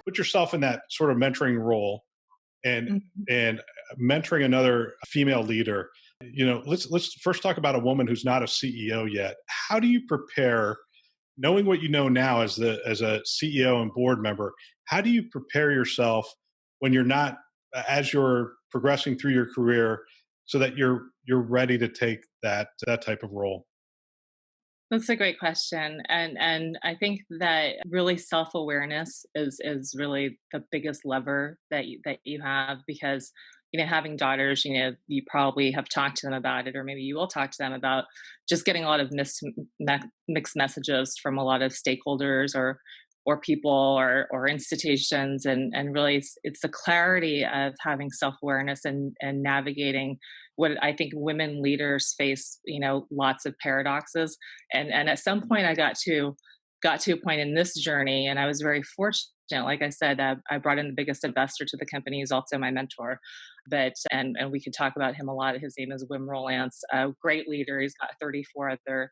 put yourself in that sort of mentoring role and Mhm. and mentoring another female leader. Let's first talk about a woman who's not a CEO yet. How do you prepare, knowing what you know now as a CEO and board member? How do you prepare yourself when you're not, as you're progressing through your career, so that you're ready to take that type of role? That's a great question, and I think that really self-awareness is really the biggest lever that you have because having daughters, you probably have talked to them about it, or maybe you will talk to them about just getting a lot of mixed messages from a lot of stakeholders or people or institutions, and really it's the clarity of having self-awareness and navigating what I think women leaders face, lots of paradoxes. And at some point I got to a point in this journey, and I was very fortunate. Like I said, I brought in the biggest investor to the company. He's also my mentor, but and we could talk about him a lot. His name is Wim Rolance, a great leader. He's got 34 other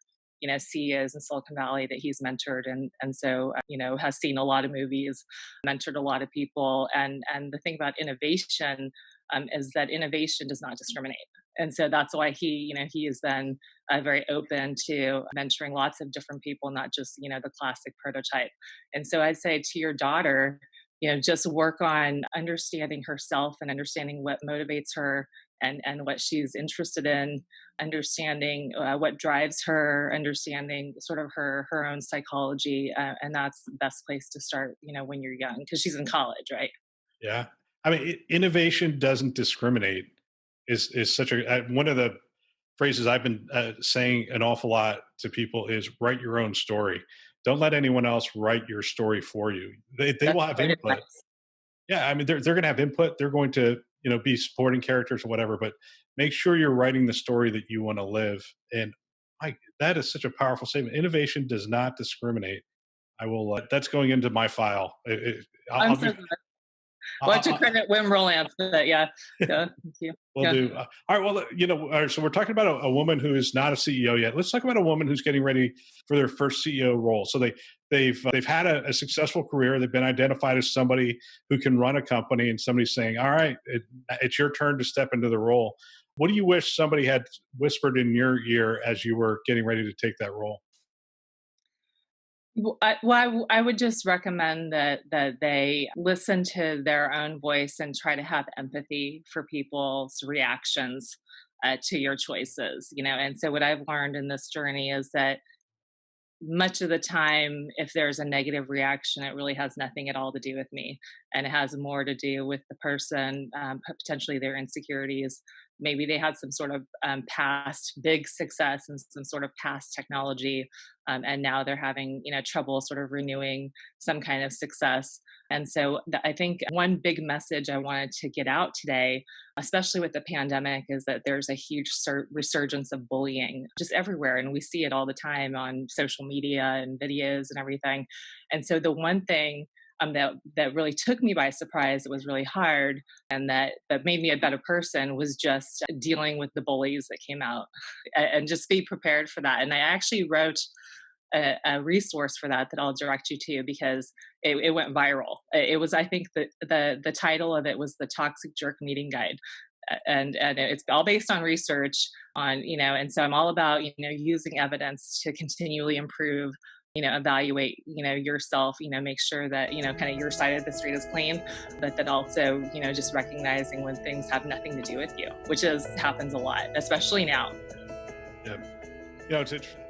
CEOs in Silicon Valley that he's mentored, and so has seen a lot of movies, mentored a lot of people, and the thing about innovation is that innovation does not discriminate, and so that's why he is then very open to mentoring lots of different people, not just the classic prototype. And so I'd say to your daughter, just work on understanding herself and understanding what motivates her and what she's interested in, understanding what drives her, understanding sort of her own psychology, and that's the best place to start. When you're young, because she's in college, right? Yeah, I mean, innovation doesn't discriminate is such a one of the phrases I've been saying an awful lot to people is write your own story. Don't let anyone else write your story for you. They That's will have great input. advice. Yeah, I mean, they're going to have input. They're going to be supporting characters or whatever. But make sure you're writing the story that you want to live. And that is such a powerful statement. Innovation does not discriminate. I will. That's going into my file. I'm I'll so be. glad. Well, to I'll, credit Wim Rolance, but yeah, yeah, thank you. Will Yeah. do. All right. Well, all right, so we're talking about a woman who is not a CEO yet. Let's talk about a woman who's getting ready for their first CEO role. So they've had a successful career. They've been identified as somebody who can run a company, and somebody's saying, "All right, it's your turn to step into the role." What do you wish somebody had whispered in your ear as you were getting ready to take that role? I would just recommend that they listen to their own voice and try to have empathy for people's reactions to your choices. And so what I've learned in this journey is that much of the time, if there's a negative reaction, it really has nothing at all to do with me. And it has more to do with the person, potentially their insecurities. Maybe they had some sort of past big success and some sort of past technology. And now they're having, trouble sort of renewing some kind of success. And so I think one big message I wanted to get out today, especially with the pandemic, is that there's a huge resurgence of bullying just everywhere. And we see it all the time on social media and videos and everything. And so the one thing that really took me by surprise, it was really hard, and that made me a better person, was just dealing with the bullies that came out, and just be prepared for that. And I actually wrote a resource for that I'll direct you to, because it went viral. It was, I think, the title of it was the Toxic Jerk Meeting Guide, and it's all based on research on and so I'm all about using evidence to continually improve, evaluate yourself, make sure that kind of your side of the street is clean, but then also just recognizing when things have nothing to do with you, which happens a lot, especially now. Yeah. It's interesting.